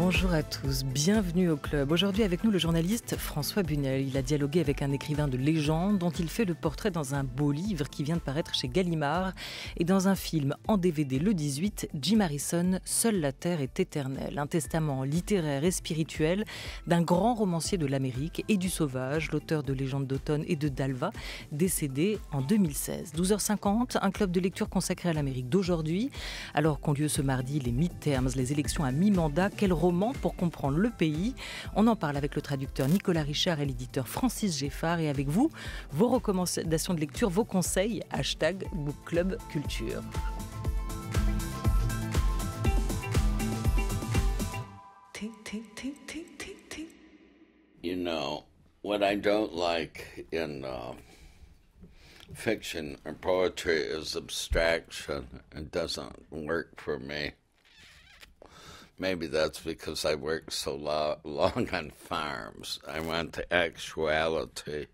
Bonjour à tous, bienvenue au club. Aujourd'hui avec nous le journaliste François Bunel. Il a dialogué avec un écrivain de légende dont il fait le portrait dans un beau livre qui vient de paraître chez Gallimard et dans un film en DVD le 18, Jim Harrison, Seule la terre est éternelle. Un testament littéraire et spirituel d'un grand romancier de l'Amérique et du sauvage, l'auteur de Légendes d'automne et de Dalva, décédé en 2016. 12h50, un club de lecture consacré à l'Amérique d'aujourd'hui. Alors qu'ont lieu ce mardi les midterms, les élections à mi-mandat, quel roman pour comprendre le pays. On en parle avec le traducteur Nicolas Richard et l'éditeur Francis Geffard. Et avec vous, vos recommandations de lecture, vos conseils, #BookClubCulture. You know, what I don't like in fiction or poetry is abstraction. It doesn't work for me. Maybe that's because I work so long on farms. I want the actuality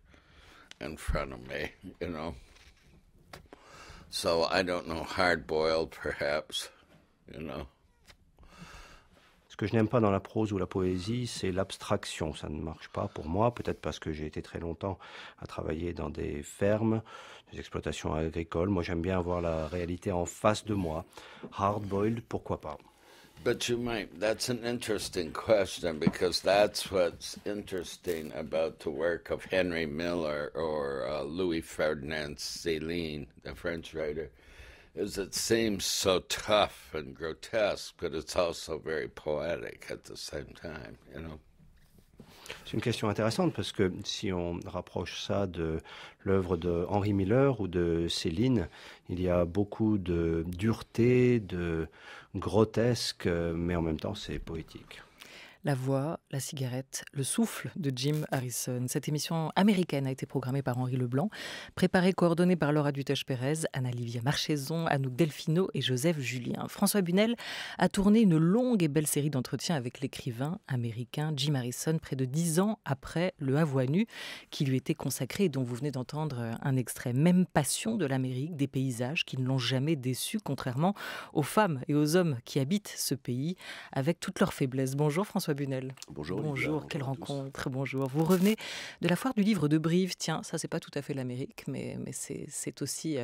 in front of me, you know. So I don't know, hard-boiled perhaps, you know. Ce que je n'aime pas dans la prose ou la poésie, c'est l'abstraction. Ça ne marche pas pour moi, peut-être parce que j'ai été très longtemps à travailler dans des fermes, des exploitations agricoles. Moi, j'aime bien avoir la réalité en face de moi. Hard-boiled, pourquoi pas? But you might, that's an interesting question because that's what's interesting about the work of Henry Miller or Louis Ferdinand Céline, the French writer, is it seems so tough and grotesque, but it's also very poetic at the same time, you know. C'est une question intéressante parce que si on rapproche ça de l'œuvre de Henry Miller ou de Céline, il y a beaucoup de dureté, de grotesque, mais en même temps c'est poétique. La voix, la cigarette, le souffle de Jim Harrison. Cette émission américaine a été programmée par Henri Leblanc, préparée et coordonnée par Laura Dutèche-Pérez, Anna-Livia Marcheson, Anouk Delfino et Joseph Julien. François Bunel a tourné une longue et belle série d'entretiens avec l'écrivain américain Jim Harrison, près de 10 ans après Le À Voix Nu, qui lui était consacré et dont vous venez d'entendre un extrait. Même passion de l'Amérique, des paysages qui ne l'ont jamais déçu, contrairement aux femmes et aux hommes qui habitent ce pays, avec toutes leurs faiblesses. Bonjour François Bunel. Bonjour. Bonjour, quelle rencontre, bonjour. Vous revenez de la foire du livre de Brive. Tiens, ça c'est pas tout à fait l'Amérique, mais c'est aussi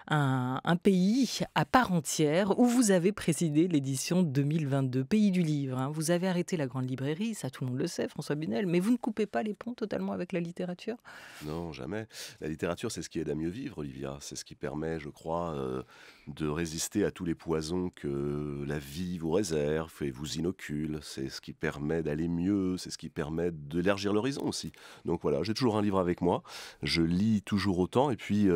un pays à part entière où vous avez présidé l'édition 2022, Pays du livre. Hein. Vous avez arrêté la grande librairie, ça tout le monde le sait, François Bunel, mais vous ne coupez pas les ponts totalement avec la littérature? Non, jamais. La littérature, c'est ce qui aide à mieux vivre, Olivia. C'est ce qui permet, je crois, de résister à tous les poisons que la vie vous réserve et vous inocule. C'est ce qui permet d'aller mieux, c'est ce qui permet d'élargir l'horizon aussi. Donc voilà, j'ai toujours un livre avec moi, je lis toujours autant et puis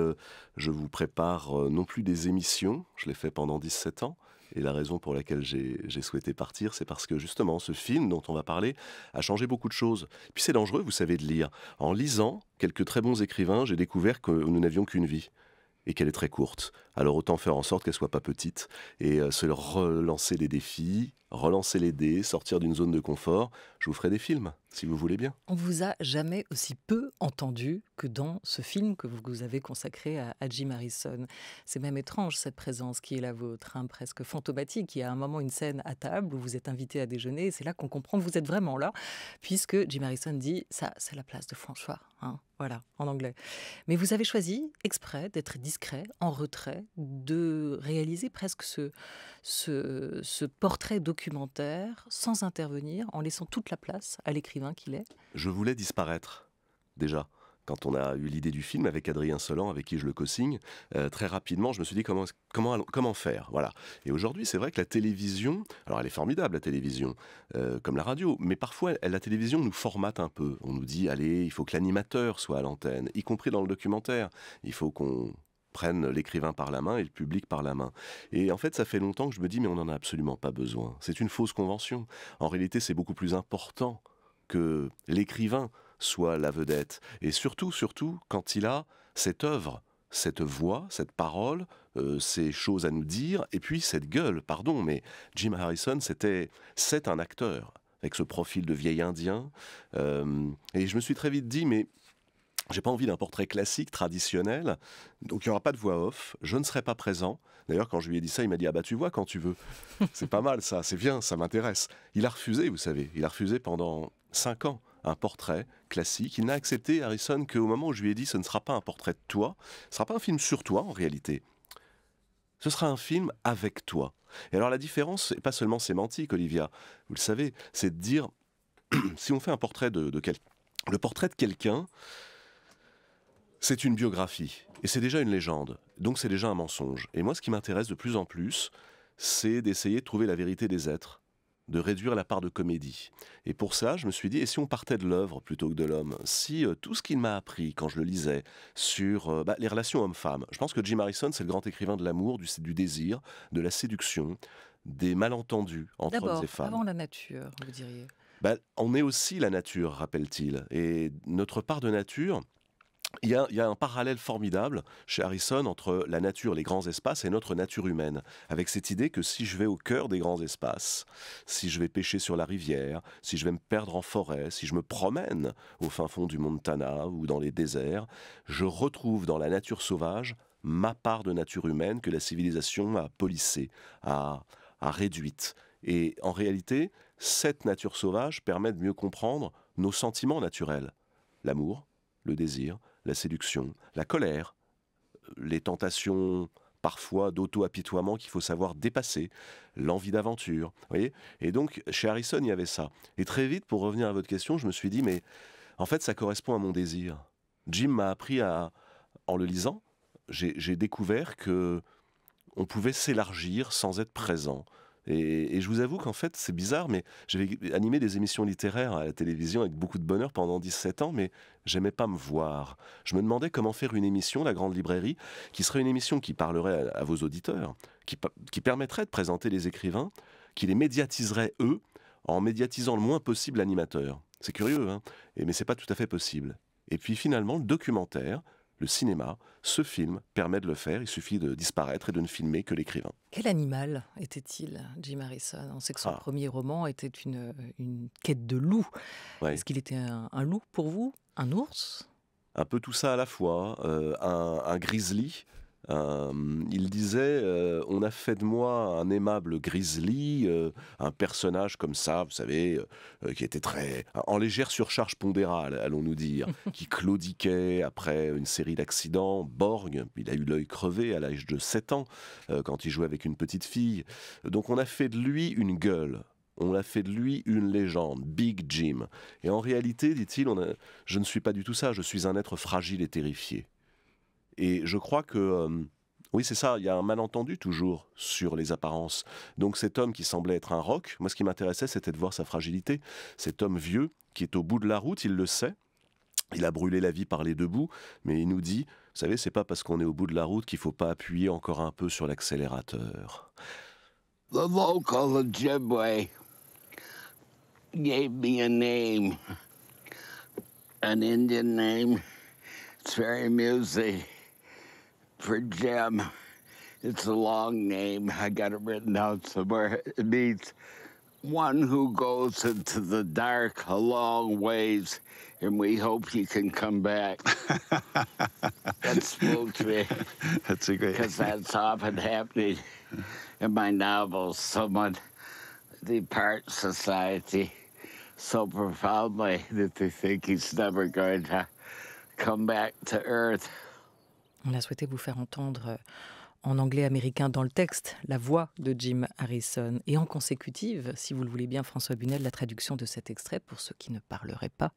je vous prépare non plus des émissions, je l'ai fait pendant 17 ans. Et la raison pour laquelle j'ai souhaité partir, c'est parce que justement, ce film dont on va parler a changé beaucoup de choses. Puis c'est dangereux, vous savez, de lire. En lisant quelques très bons écrivains, j'ai découvert que nous n'avions qu'une vie et qu'elle est très courte. Alors autant faire en sorte qu'elle soit pas petite et se relancer des défis, relancer les dés, sortir d'une zone de confort. Je vous ferai des films, si vous voulez bien. On vous a jamais aussi peu entendu que dans ce film que vous avez consacré à Jim Harrison. C'est même étrange cette présence qui est la vôtre, hein, presque fantomatique. Il y a un moment une scène à table où vous êtes invité à déjeuner et c'est là qu'on comprend que vous êtes vraiment là, puisque Jim Harrison dit « ça c'est la place de François hein ». Voilà, en anglais. Mais vous avez choisi exprès d'être discret, en retrait, de réaliser presque ce portrait documentaire sans intervenir, en laissant toute la place à l'écrivain qu'il est. Je voulais disparaître, déjà. Quand on a eu l'idée du film avec Adrien Solan, avec qui je le co-signe, très rapidement, je me suis dit comment faire. Voilà. Et aujourd'hui, c'est vrai que la télévision, alors elle est formidable, la télévision, comme la radio, mais parfois, la télévision nous formate un peu. On nous dit, allez, il faut que l'animateur soit à l'antenne, y compris dans le documentaire. Il faut qu'on prenne l'écrivain par la main et le public par la main. Et en fait, ça fait longtemps que je me dis, mais on n'en a absolument pas besoin. C'est une fausse convention. En réalité, c'est beaucoup plus important que l'écrivain soit la vedette. Et surtout, quand il a cette œuvre, cette voix, cette parole, ces choses à nous dire, et puis cette gueule, pardon, mais Jim Harrison, c'est un acteur, avec ce profil de vieil indien. Et je me suis très vite dit, mais J'ai pas envie d'un portrait classique, traditionnel, donc il n'y aura pas de voix off, je ne serai pas présent. D'ailleurs, quand je lui ai dit ça, il m'a dit « Ah bah tu vois quand tu veux ». C'est pas mal ça, c'est bien, ça m'intéresse. Il a refusé, vous savez, il a refusé pendant 5 ans un portrait classique. Il n'a accepté, Harrison, qu'au moment où je lui ai dit « Ce ne sera pas un portrait de toi, ce ne sera pas un film sur toi en réalité, ce sera un film avec toi ». Et alors la différence, n'est pas seulement sémantique, Olivia, vous le savez, c'est de dire, si on fait un portrait le portrait de quelqu'un, c'est une biographie, et c'est déjà une légende, donc c'est déjà un mensonge. Et moi, ce qui m'intéresse de plus en plus, c'est d'essayer de trouver la vérité des êtres, de réduire la part de comédie. Et pour ça, je me suis dit, et si on partait de l'œuvre plutôt que de l'homme? Si tout ce qu'il m'a appris quand je le lisais sur les relations hommes-femmes, je pense que Jim Harrison, c'est le grand écrivain de l'amour, du désir, de la séduction, des malentendus entre hommes et femmes. Avant la nature, vous diriez. On est aussi la nature, rappelle-t-il. Et notre part de nature... Il y a un parallèle formidable chez Harrison entre la nature, les grands espaces et notre nature humaine, avec cette idée que si je vais au cœur des grands espaces, si je vais pêcher sur la rivière, si je vais me perdre en forêt, si je me promène au fin fond du Montana ou dans les déserts, je retrouve dans la nature sauvage ma part de nature humaine que la civilisation a polissée, a réduite. Et en réalité, cette nature sauvage permet de mieux comprendre nos sentiments naturels, l'amour, le désir, la séduction, la colère, les tentations parfois d'auto-apitoiement qu'il faut savoir dépasser, l'envie d'aventure, voyez. Et donc, chez Harrison, il y avait ça. Et très vite, pour revenir à votre question, je me suis dit, mais en fait, ça correspond à mon désir. Jim m'a appris en le lisant, j'ai découvert que on pouvait s'élargir sans être présent. Et je vous avoue qu'en fait, c'est bizarre, mais j'avais animé des émissions littéraires à la télévision avec beaucoup de bonheur pendant 17 ans, mais j'aimais pas me voir. Je me demandais comment faire une émission, La Grande Librairie, qui serait une émission qui parlerait à vos auditeurs, qui permettrait de présenter les écrivains, qui les médiatiserait eux, en médiatisant le moins possible l'animateur. C'est curieux, hein, mais c'est pas tout à fait possible. Et puis finalement, le documentaire, le cinéma, ce film permet de le faire. Il suffit de disparaître et de ne filmer que l'écrivain. Quel animal était-il, Jim Harrison? On sait que son premier roman était une quête de loup. Ouais. Est-ce qu'il était un loup pour vous? Un ours? Un peu tout ça à la fois. Un grizzly. Il disait on a fait de moi un aimable grizzly, un personnage comme ça, vous savez, qui était très en légère surcharge pondérale, allons-nous dire, qui claudiquait après une série d'accidents. Borgne, il a eu l'œil crevé à l'âge de 7 ans quand il jouait avec une petite fille. Donc on a fait de lui une gueule. On a fait de lui une légende, Big Jim. Et en réalité, dit-il, je ne suis pas du tout ça, je suis un être fragile et terrifié. Et je crois que, oui c'est ça, il y a un malentendu toujours sur les apparences. Donc cet homme qui semblait être un roc, moi ce qui m'intéressait c'était de voir sa fragilité. Cet homme vieux qui est au bout de la route, il le sait, il a brûlé la vie par les deux bouts, mais il nous dit, vous savez, c'est pas parce qu'on est au bout de la route qu'il faut pas appuyer encore un peu sur l'accélérateur. The local Ojibwe gave me a name, an Indian name. It's very amusing. For Jim, it's a long name. I got it written down somewhere. It means one who goes into the dark a long ways, and we hope he can come back. That spooked me. That's a great. Because that's often happening in my novels. Someone departs society so profoundly that they think he's never going to come back to Earth. On a souhaité vous faire entendre en anglais américain dans le texte la voix de Jim Harrison et en consécutive, si vous le voulez bien François Bunel, la traduction de cet extrait pour ceux qui ne parleraient pas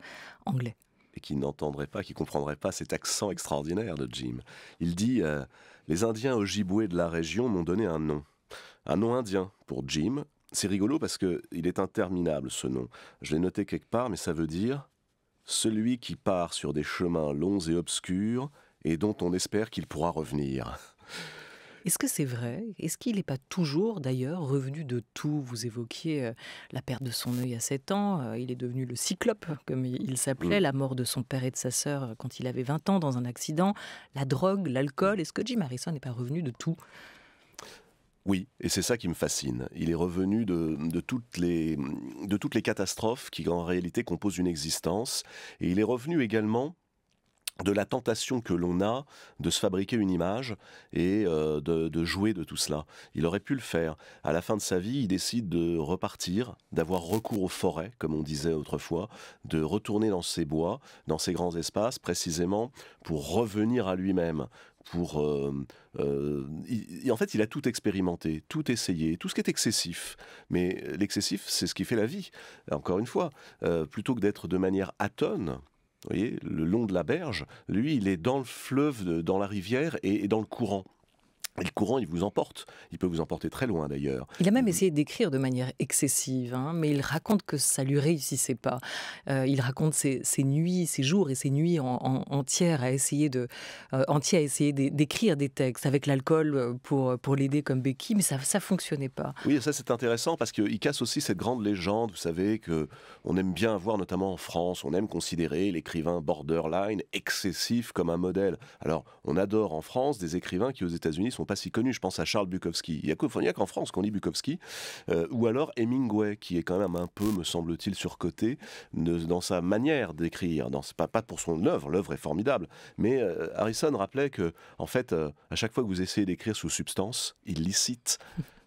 anglais. Et qui n'entendraient pas, qui ne comprendraient pas cet accent extraordinaire de Jim. Il dit les Indiens Ojibwés de la région m'ont donné un nom indien pour Jim. C'est rigolo parce qu'il est interminable ce nom. Je l'ai noté quelque part, mais ça veut dire celui qui part sur des chemins longs et obscurs et dont on espère qu'il pourra revenir. Est-ce que c'est vrai? Est-ce qu'il n'est pas toujours, d'ailleurs, revenu de tout? Vous évoquiez la perte de son œil à 7 ans, il est devenu le cyclope, comme il s'appelait, la mort de son père et de sa sœur quand il avait 20 ans dans un accident, la drogue, l'alcool. Est-ce que Jim Harrison n'est pas revenu de tout? Oui, et c'est ça qui me fascine. Il est revenu de toutes les catastrophes qui, en réalité, composent une existence. Et il est revenu également de la tentation que l'on a de se fabriquer une image et de jouer de tout cela. Il aurait pu le faire. À la fin de sa vie, il décide de repartir, d'avoir recours aux forêts, comme on disait autrefois, de retourner dans ses bois, dans ses grands espaces, précisément pour revenir à lui-même. En fait, il a tout expérimenté, tout essayé, tout ce qui est excessif. Mais l'excessif, c'est ce qui fait la vie. Encore une fois, plutôt que d'être de manière atone, vous voyez, le long de la berge, lui, il est dans le fleuve, dans la rivière et dans le courant. Et le courant, il vous emporte. Il peut vous emporter très loin, d'ailleurs. Il a même essayé d'écrire de manière excessive, mais il raconte que ça lui réussissait pas. Il raconte ses nuits, ses jours et ses nuits entières à essayer d'écrire des textes avec l'alcool pour l'aider comme béquille, mais ça fonctionnait pas. Oui, ça c'est intéressant parce qu'il casse aussi cette grande légende, vous savez, qu'on aime bien avoir, notamment en France, on aime considérer l'écrivain borderline, excessif comme un modèle. Alors, on adore en France des écrivains qui aux États-Unis sont pas si connu. Je pense à Charles Bukowski. Il n'y a qu'en France qu'on lit Bukowski. Ou alors Hemingway, qui est quand même un peu, me semble-t-il, surcoté dans sa manière d'écrire. Pas pour son œuvre. L'œuvre est formidable. Mais Harrison rappelait que, en fait, à chaque fois que vous essayez d'écrire sous substance illicite,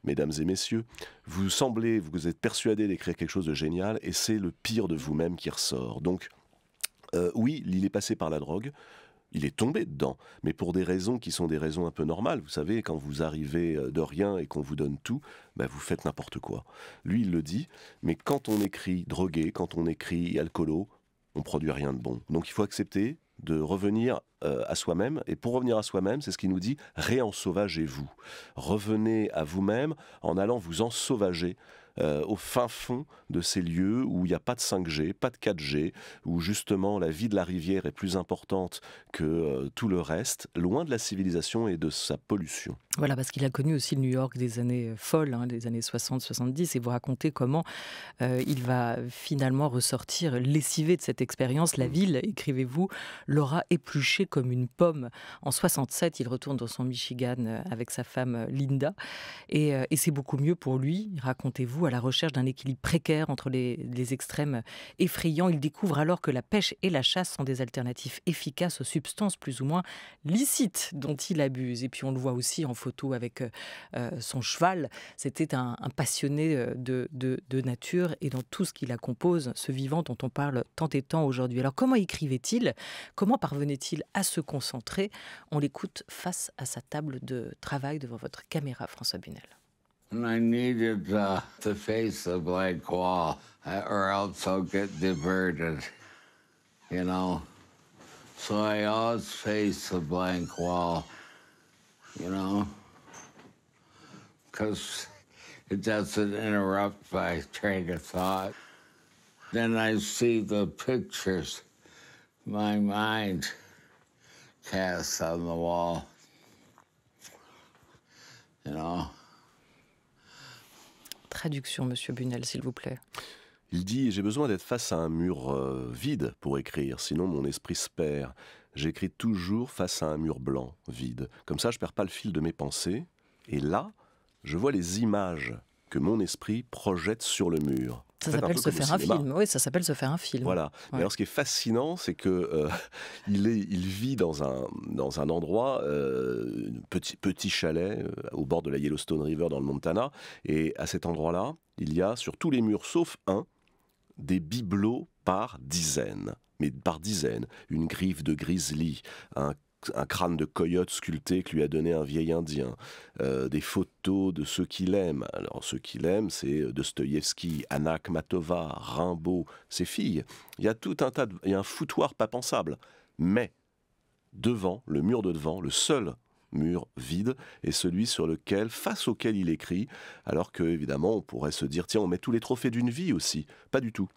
mesdames et messieurs, vous êtes persuadé d'écrire quelque chose de génial et c'est le pire de vous-même qui ressort. Donc, oui, il est passé par la drogue. Il est tombé dedans, mais pour des raisons qui sont des raisons un peu normales. Vous savez, quand vous arrivez de rien et qu'on vous donne tout, vous faites n'importe quoi. Lui, il le dit, mais quand on écrit drogué, quand on écrit alcoolo, on produit rien de bon. Donc il faut accepter de revenir à soi-même. Et pour revenir à soi-même, c'est ce qu'il nous dit, réensauvagez-vous. Revenez à vous-même en allant vous ensauvager au fin fond de ces lieux où il n'y a pas de 5G, pas de 4G, où justement la vie de la rivière est plus importante que tout le reste, loin de la civilisation et de sa pollution. Voilà, parce qu'il a connu aussi le New York des années folles, des années 60-70, et vous racontez comment il va finalement ressortir lessivé de cette expérience. La ville, écrivez-vous, l'aura épluché comme une pomme. En 67, il retourne dans son Michigan avec sa femme Linda, et c'est beaucoup mieux pour lui, racontez-vous, à la recherche d'un équilibre précaire entre les extrêmes effrayants. Il découvre alors que la pêche et la chasse sont des alternatives efficaces aux substances plus ou moins licites dont il abuse. Et puis on le voit aussi en photo avec son cheval. C'était un passionné de nature et dans tout ce qui la compose, ce vivant dont on parle tant et tant aujourd'hui. Alors comment écrivait-il ? Comment parvenait-il à se concentrer ? On l'écoute face à sa table de travail devant votre caméra, François Bunel. And I needed to face a blank wall, or else I'll get diverted, you know. So I always face a blank wall, you know, because it doesn't interrupt my train of thought. Then I see the pictures my mind casts on the wall, you know. Traduction, Monsieur Bunel, s'il vous plaît. Il dit « J'ai besoin d'être face à un mur vide pour écrire, sinon mon esprit se perd. J'écris toujours face à un mur blanc, vide. Comme ça, je ne perds pas le fil de mes pensées. Et là, je vois les images que mon esprit projette sur le mur. » Ça s'appelle se faire un film. Oui, ça s'appelle se faire un film. Voilà. Ouais. Mais alors, ce qui est fascinant, c'est que il vit dans un endroit, petit chalet au bord de la Yellowstone River dans le Montana. Et à cet endroit-là, il y a sur tous les murs, sauf un, des bibelots par dizaines. Mais par dizaines. Une griffe de grizzly, un crâne de coyote sculpté que lui a donné un vieil indien, des photos de ceux qu'il aime. Alors ceux qu'il aime, c'est Dostoïevski, Anna Akhmatova, Rimbaud, ses filles. Il y a tout un tas il y a un foutoir pas pensable. Mais devant, le mur de devant, le seul mur vide est celui face auquel il écrit, alors que évidemment on pourrait se dire tiens, on met tous les trophées d'une vie aussi. Pas du tout.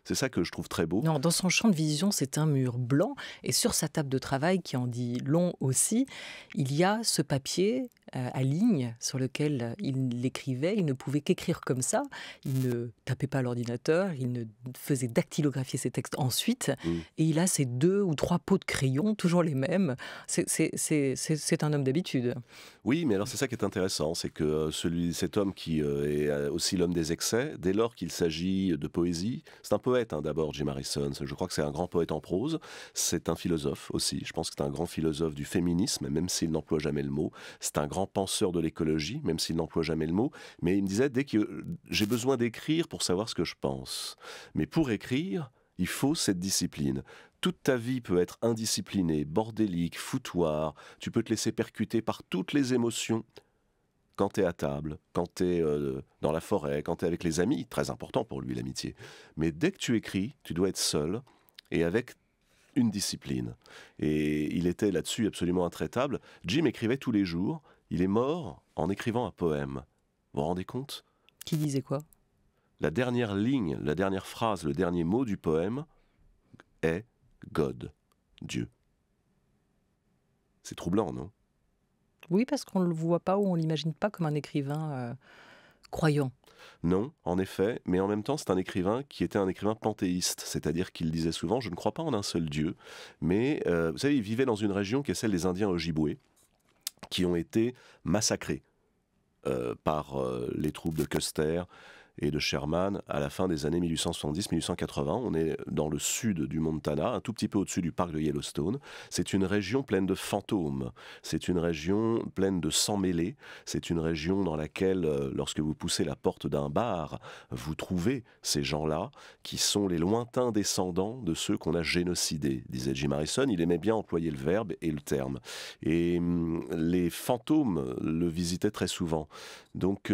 C'est ça que je trouve très beau. Non, dans son champ de vision, c'est un mur blanc. Et sur sa table de travail, qui en dit long aussi, il y a ce papier à ligne sur lequel il écrivait. Il ne pouvait qu'écrire comme ça. Il ne tapait pas à l'ordinateur. Il ne faisait dactylographier ses textes ensuite. Et il a ces 2 ou 3 pots de crayon, toujours les mêmes. C'est un homme d'habitude. Oui, mais alors c'est ça qui est intéressant. C'est que cet homme qui est aussi l'homme des excès, dès lors qu'il s'agit de poésie, c'est un poète poète d'abord, Jim Harrison. Je crois que c'est un grand poète en prose. C'est un philosophe aussi. Je pense que c'est un grand philosophe du féminisme, même s'il n'emploie jamais le mot. C'est un grand penseur de l'écologie, même s'il n'emploie jamais le mot. Mais il me disait, dès que j'ai besoin d'écrire pour savoir ce que je pense. Mais pour écrire, il faut cette discipline. Toute ta vie peut être indisciplinée, bordélique, foutoir. Tu peux te laisser percuter par toutes les émotions. Quand tu es à table, quand tu es dans la forêt, quand tu es avec les amis, très important pour lui l'amitié. Mais dès que tu écris, tu dois être seul et avec une discipline. Et il était là-dessus absolument intraitable. Jim écrivait tous les jours. Il est mort en écrivant un poème. Vous vous rendez compte ? Qui disait quoi ? La dernière ligne, la dernière phrase, le dernier mot du poème est God, Dieu. C'est troublant, non ? Oui, parce qu'on ne le voit pas ou on ne l'imagine pas comme un écrivain croyant. Non, en effet, mais en même temps, c'est un écrivain qui était un écrivain panthéiste, c'est-à-dire qu'il disait souvent « je ne crois pas en un seul Dieu », mais vous savez, il vivait dans une région qui est celle des Indiens Ojibwés, qui ont été massacrés par les troupes de Custer et de Sherman à la fin des années 1870-1880. On est dans le sud du Montana, un tout petit peu au-dessus du parc de Yellowstone. C'est une région pleine de fantômes, c'est une région pleine de sang mêlé, c'est une région dans laquelle, lorsque vous poussez la porte d'un bar, vous trouvez ces gens-là qui sont les lointains descendants de ceux qu'on a génocidés, disait Jim Harrison. Il aimait bien employer le verbe et le terme. Et les fantômes le visitaient très souvent. Donc,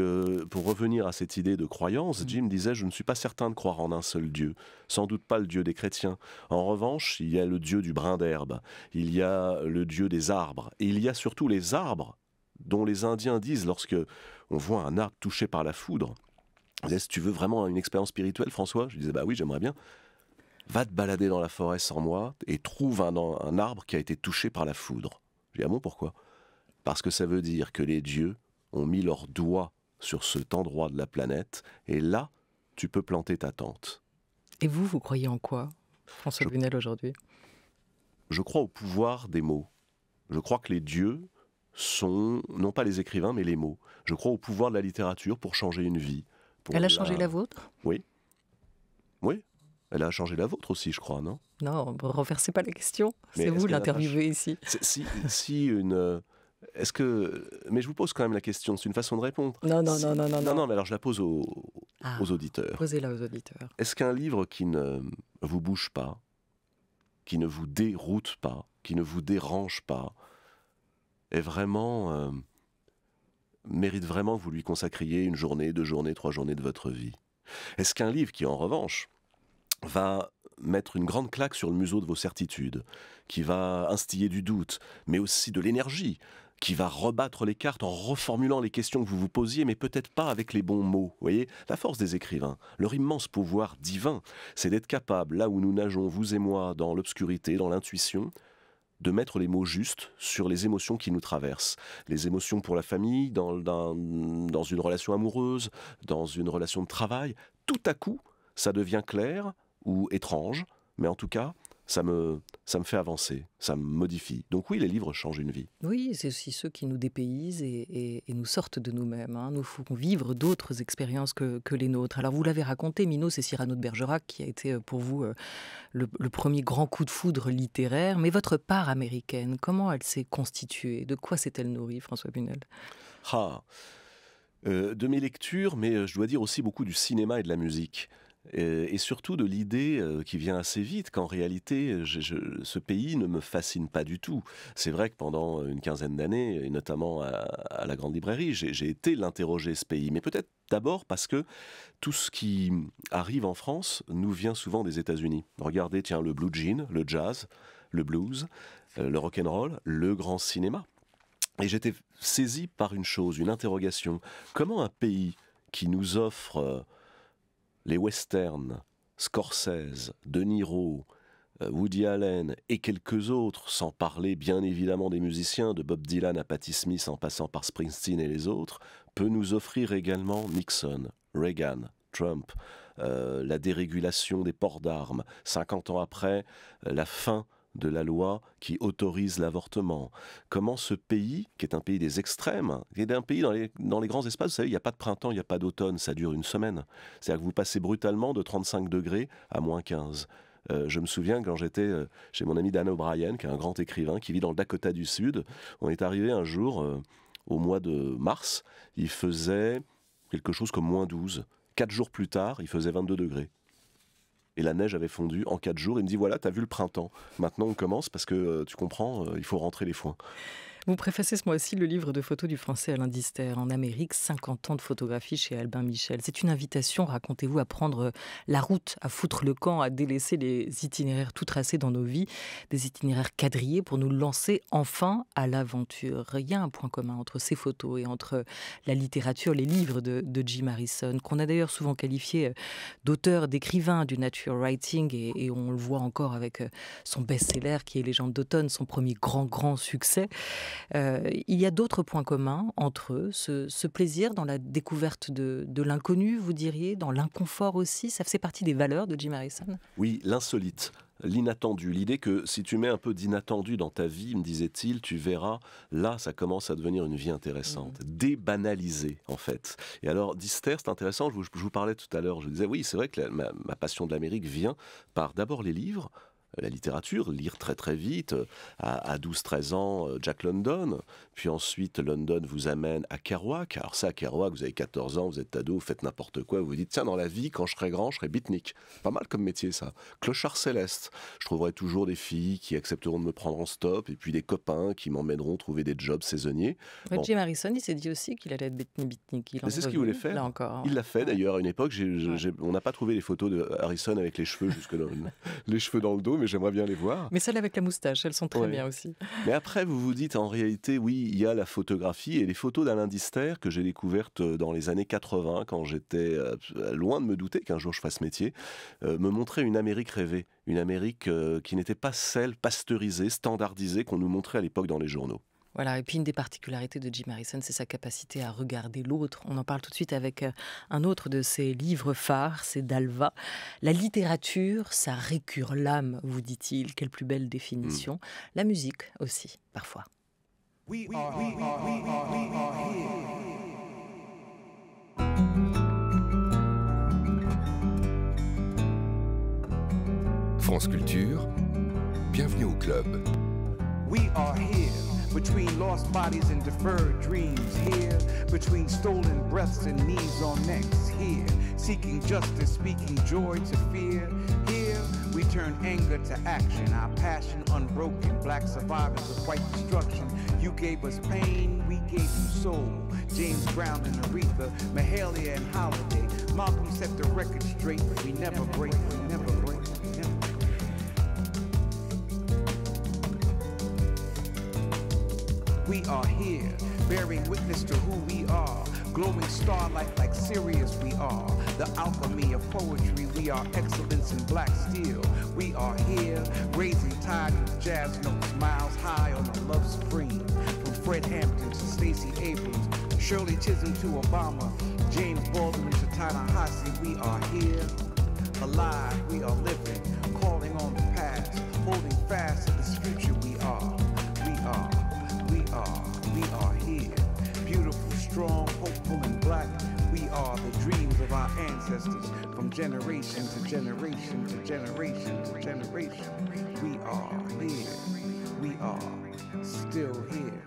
pour revenir à cette idée de croyance, Jim disait « Je ne suis pas certain de croire en un seul Dieu, sans doute pas le Dieu des chrétiens. En revanche, il y a le Dieu du brin d'herbe, il y a le Dieu des arbres, et il y a surtout les arbres dont les Indiens disent lorsque on voit un arbre touché par la foudre. » Ils disaient « Si tu veux vraiment une expérience spirituelle, François ?» Je disais « Bah oui, j'aimerais bien. Va te balader dans la forêt sans moi et trouve un arbre qui a été touché par la foudre. » Je dis « Ah bon, pourquoi ?» Parce que ça veut dire que les dieux ont mis leurs doigts sur cet endroit de la planète, et là, tu peux planter ta tente. Et vous croyez en quoi, François Bunel, aujourd'hui ? Je crois au pouvoir des mots. Je crois que les dieux sont, non pas les écrivains, mais les mots. Je crois au pouvoir de la littérature pour changer une vie. Elle a changé la vôtre ? Oui. Oui. Elle a changé la vôtre aussi, je crois, non ? Non, ne renversez pas la question. C'est vous l'interviewé ici. Si une... Est-ce que... Mais je vous pose quand même la question, c'est une façon de répondre. Non, mais alors je la pose aux auditeurs. Posez-la aux auditeurs. Est-ce qu'un livre qui ne vous bouge pas, qui ne vous déroute pas, qui ne vous dérange pas, est vraiment... mérite vraiment que vous lui consacriez 1 journée, 2 journées, 3 journées de votre vie ? Est-ce qu'un livre qui, en revanche, va mettre une grande claque sur le museau de vos certitudes, qui va instiller du doute, mais aussi de l'énergie, qui va rebattre les cartes en reformulant les questions que vous vous posiez, mais peut-être pas avec les bons mots. Vous voyez, la force des écrivains, leur immense pouvoir divin, c'est d'être capable, là où nous nageons, vous et moi, dans l'obscurité, dans l'intuition, de mettre les mots justes sur les émotions qui nous traversent. Les émotions pour la famille, dans une relation amoureuse, dans une relation de travail. Tout à coup, ça devient clair ou étrange, mais en tout cas, ça me fait avancer, ça me modifie. Donc oui, les livres changent une vie. Oui, c'est aussi ceux qui nous dépaysent et nous sortent de nous-mêmes, hein. Nous font vivre d'autres expériences que les nôtres. Alors vous l'avez raconté, Minos, c'est Cyrano de Bergerac qui a été pour vous le premier grand coup de foudre littéraire. Mais votre part américaine, comment elle s'est constituée ? De quoi s'est-elle nourrie, François Bunel ? De mes lectures, mais je dois dire aussi beaucoup du cinéma et de la musique. Et surtout de l'idée qui vient assez vite qu'en réalité, ce pays ne me fascine pas du tout. C'est vrai que pendant une quinzaine d'années, et notamment à la Grande Librairie, j'ai été l'interroger, ce pays. Mais peut-être d'abord parce que tout ce qui arrive en France nous vient souvent des États-Unis. Regardez, tiens, le blue jean, le jazz, le blues, le rock'n'roll, le grand cinéma. Et j'étais saisi par une chose, une interrogation. Comment un pays qui nous offre... les westerns, Scorsese, De Niro, Woody Allen et quelques autres, sans parler bien évidemment des musiciens, de Bob Dylan à Patti Smith en passant par Springsteen et les autres, peut nous offrir également Nixon, Reagan, Trump, la dérégulation des ports d'armes, 50 ans après, la fin de la loi qui autorise l'avortement. Comment ce pays, qui est un pays des extrêmes, qui est un pays dans les grands espaces, vous savez, il n'y a pas de printemps, il n'y a pas d'automne, ça dure une semaine. C'est-à-dire que vous passez brutalement de 35 degrés à moins 15. Je me souviens quand j'étais chez mon ami Dan O'Brien, qui est un grand écrivain, qui vit dans le Dakota du Sud. On est arrivé un jour, au mois de mars, il faisait quelque chose comme moins 12. 4 jours plus tard, il faisait 22 degrés. Et la neige avait fondu en 4 jours. Il me dit, voilà, t'as vu le printemps. Maintenant, on commence parce que, tu comprends, il faut rentrer les foins. Vous préfacez ce mois-ci le livre de photos du Français Alain Dister en Amérique, 50 ans de photographie chez Albin Michel. C'est une invitation, racontez-vous, à prendre la route, à foutre le camp, à délaisser les itinéraires tout tracés dans nos vies, des itinéraires quadrillés pour nous lancer enfin à l'aventure. Il y a un point commun entre ces photos et entre la littérature, les livres de Jim Harrison, qu'on a d'ailleurs souvent qualifié d'auteur, d'écrivain du nature writing, et on le voit encore avec son best-seller qui est Légende d'automne, son premier grand succès. Il y a d'autres points communs entre eux, ce plaisir dans la découverte de l'inconnu, vous diriez, dans l'inconfort aussi, ça fait partie des valeurs de Jim Harrison? Oui, l'insolite, l'inattendu, l'idée que si tu mets un peu d'inattendu dans ta vie, me disait-il, tu verras, là ça commence à devenir une vie intéressante, débanalisée en fait. Et alors Dister, c'est intéressant, je vous parlais tout à l'heure, je disais oui, c'est vrai que ma passion de l'Amérique vient par d'abord les livres, la littérature, lire très vite, à 12-13 ans, Jack London, puis ensuite London vous amène à Kerouac. Alors ça, à Kerouac, vous avez 14 ans, vous êtes ado, vous faites n'importe quoi, vous vous dites, tiens, dans la vie, quand je serai grand, je serai beatnik. Pas mal comme métier, ça. Clochard céleste. Je trouverai toujours des filles qui accepteront de me prendre en stop, et puis des copains qui m'emmèneront trouver des jobs saisonniers. Bon. Jim Harrison, il s'est dit aussi qu'il allait être beatnik. C'est ce qu'il voulait faire. Là encore. Il l'a fait d'ailleurs à une époque. On n'a pas trouvé les photos de Harrison avec les cheveux les cheveux dans le dos, mais j'aimerais bien les voir. Mais celles avec la moustache, elles sont très bien aussi. Mais après, vous vous dites, en réalité, oui, il y a la photographie et les photos d'Alain Dister que j'ai découvertes dans les années 80, quand j'étais loin de me douter qu'un jour je fasse métier, me montraient une Amérique rêvée, une Amérique qui n'était pas celle pasteurisée, standardisée qu'on nous montrait à l'époque dans les journaux. Voilà, et puis une des particularités de Jim Harrison, c'est sa capacité à regarder l'autre. On en parle tout de suite avec un autre de ses livres phares, c'est Dalva. La littérature, ça récure l'âme, vous dit-il. Quelle plus belle définition. La musique aussi, parfois. France Culture, bienvenue au club. We are here. Between lost bodies and deferred dreams, here between stolen breaths and knees on necks, here seeking justice, speaking joy to fear, here we turn anger to action, our passion unbroken, black survivors of white destruction. You gave us pain, we gave you soul. James Brown and Aretha, Mahalia and Holiday, Malcolm set the record straight. We never break, we never break, we never break. We are here, bearing witness to who we are. Glowing starlight like Sirius we are. The alchemy of poetry, we are excellence in black steel. We are here, raising tide with jazz notes, miles high on the love supreme. From Fred Hampton to Stacey Abrams, Shirley Chisholm to Obama, James Baldwin to Ta-Nehisi, we are here. Alive, we are living, calling on the past, holding fast to this future we are. We are here. Beautiful, strong, hopeful, and black. We are the dreams of our ancestors from generation to generation to generation to generation. We are here. We are still here.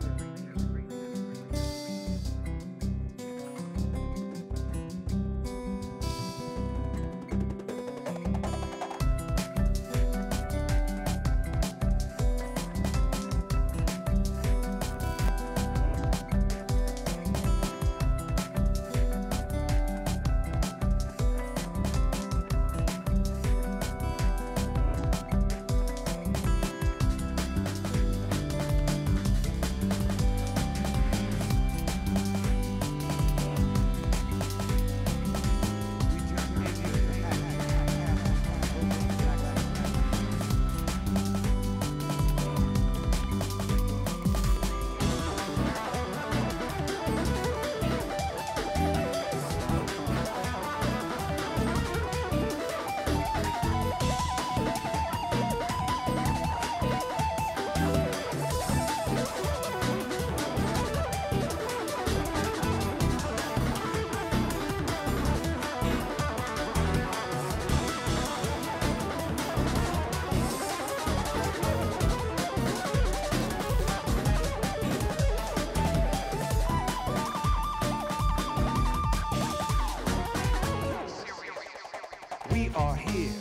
We are here.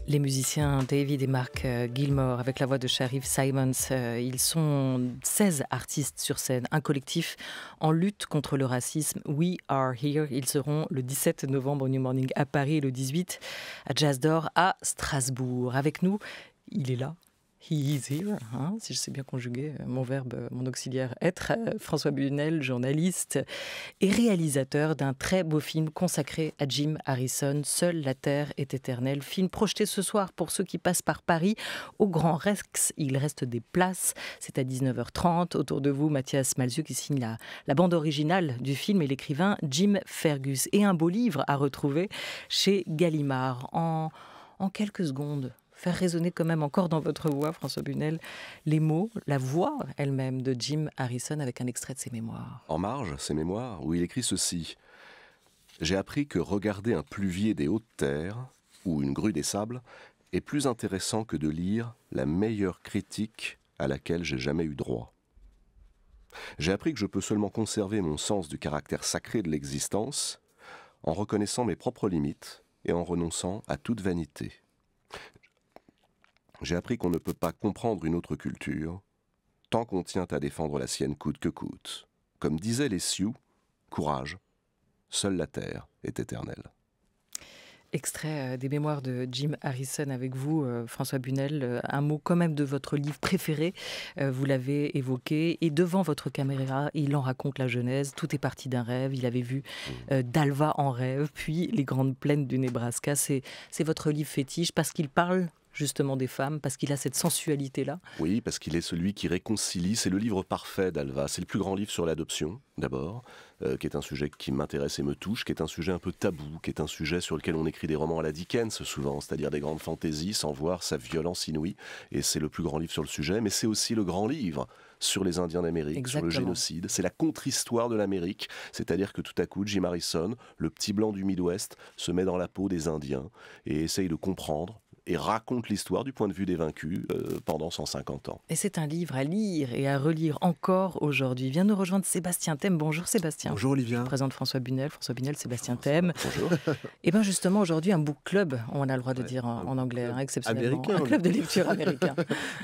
Les musiciens David et Mark Gilmore avec la voix de Sharif Simons, ils sont 16 artistes sur scène, un collectif en lutte contre le racisme. We are here. Ils seront le 17 novembre au New Morning à Paris et le 18 à Jazz d'Or à Strasbourg. Avec nous, il est là. He is here, hein, si je sais bien conjuguer mon verbe, mon auxiliaire être. François Bunel, journaliste et réalisateur d'un très beau film consacré à Jim Harrison, Seule la Terre est éternelle. Film projeté ce soir pour ceux qui passent par Paris au Grand Rex. Il reste des places, c'est à 19h30. Autour de vous, Mathias Malzieu qui signe la bande originale du film et l'écrivain Jim Fergus. Et un beau livre à retrouver chez Gallimard. En quelques secondes, faire résonner quand même encore dans votre voix, François Bunel, les mots, la voix elle-même de Jim Harrison avec un extrait de ses mémoires. En marge, ses mémoires, où il écrit ceci. « J'ai appris que regarder un pluvier des hautes terres, ou une grue des sables, est plus intéressant que de lire la meilleure critique à laquelle j'ai jamais eu droit. J'ai appris que je peux seulement conserver mon sens du caractère sacré de l'existence en reconnaissant mes propres limites et en renonçant à toute vanité. J'ai appris qu'on ne peut pas comprendre une autre culture tant qu'on tient à défendre la sienne coûte que coûte. Comme disaient les Sioux, courage, seule la terre est éternelle. » Extrait des mémoires de Jim Harrison avec vous, François Bunel. Un mot quand même de votre livre préféré, vous l'avez évoqué. Et devant votre caméra, il en raconte la genèse. Tout est parti d'un rêve. Il avait vu Dalva en rêve, puis les grandes plaines du Nebraska. C'est votre livre fétiche parce qu'il parle justement des femmes, parce qu'il a cette sensualité-là. Oui, parce qu'il est celui qui réconcilie. C'est le livre parfait d'Alva. C'est le plus grand livre sur l'adoption, d'abord, qui est un sujet qui m'intéresse et me touche, qui est un sujet un peu tabou, qui est un sujet sur lequel on écrit des romans à la Dickens souvent, c'est-à-dire des grandes fantaisies sans voir sa violence inouïe. Et c'est le plus grand livre sur le sujet, mais c'est aussi le grand livre sur les Indiens d'Amérique, Exactement. sur le génocide. C'est la contre-histoire de l'Amérique, c'est-à-dire que tout à coup, Jim Harrison, le petit blanc du Midwest, se met dans la peau des Indiens et essaye de comprendre et raconte l'histoire du point de vue des vaincus pendant 150 ans. Et c'est un livre à lire et à relire encore aujourd'hui. Vient nous rejoindre Sébastien Thème. Bonjour Sébastien. Bonjour Olivia. Je présente François Bunel, Sébastien Thème. Bonjour. Et bien justement aujourd'hui un book club, on a le droit de dire en anglais, exceptionnellement. Américain. Un club de lecture américain.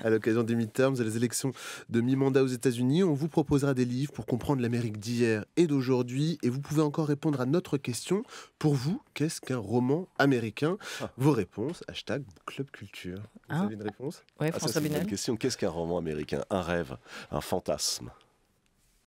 À l'occasion des midterms et des élections de mi-mandat aux États-Unis, on vous proposera des livres pour comprendre l'Amérique d'hier et d'aujourd'hui. Et vous pouvez encore répondre à notre question. Pour vous, qu'est-ce qu'un roman américain ? Vos réponses, hashtag Book Club Culture. Vous avez une réponse ? Oui, Ça, François c'est une Bunel. bonne question. Qu'est-ce qu'un roman américain ? Un rêve, un fantasme.